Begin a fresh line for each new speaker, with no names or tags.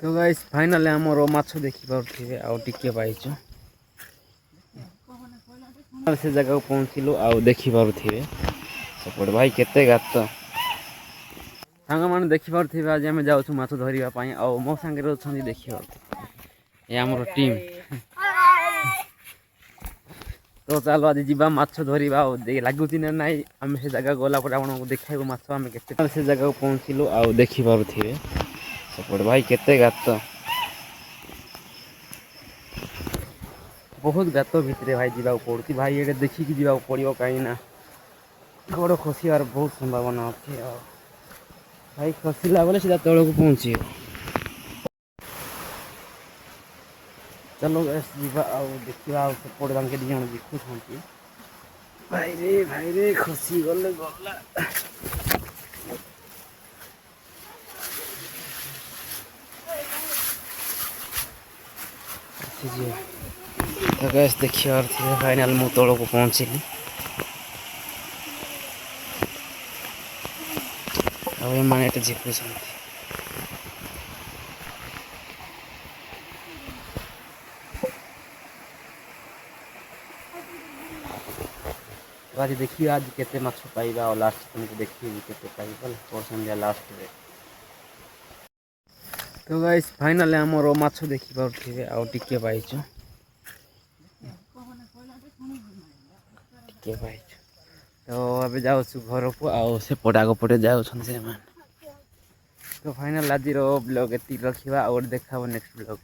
तो guys final आमर माछ देखी पारे आउ टिके पाइचु से जगह पहुँचलु आउ देखी पारे सपोर्ट भाई केते गात सांग मैंने देखी पारे आज आम जाऊँ माछ धरवाई आउ मो सांगे अच्छा देखा ये आमर टीम तो चलो आज जीवा माछ धरवा लगुच ना ना आम से जगह गला आपको देखा माछ आम के से जगह पहुँचलु आउ देखी पारे सपोर्ट भाई केते गात बहुत गात भितर भाई जावा पड़ी भाई ये देखिकी जावा पड़ो कहीं गोड़ खसार बहुत संभावना अच्छे भाई खसला बोले सीधा तौक पहुँची चलो जा देखा सेपटे तांके दी जन देखुं भाई रे खसी गले गला तो गैस देखिए फाइनल मु तौक पहुँचली मैंने झिपुं आज देखिए आज केते माछ पाइबा और लास्ट तुमको देखिए केते पाइबा और संध्या लास्ट रे तो गाइस फाइनल आमर माछ देखी पारे आउ टिके पाइचु टिके पाइचु तो अबे जाऊँ घर को आउ से पटाक पटे जाऊँ तो फाइनल आज ब्लॉग एति रखा और देखा नेक्स्ट ब्लॉग।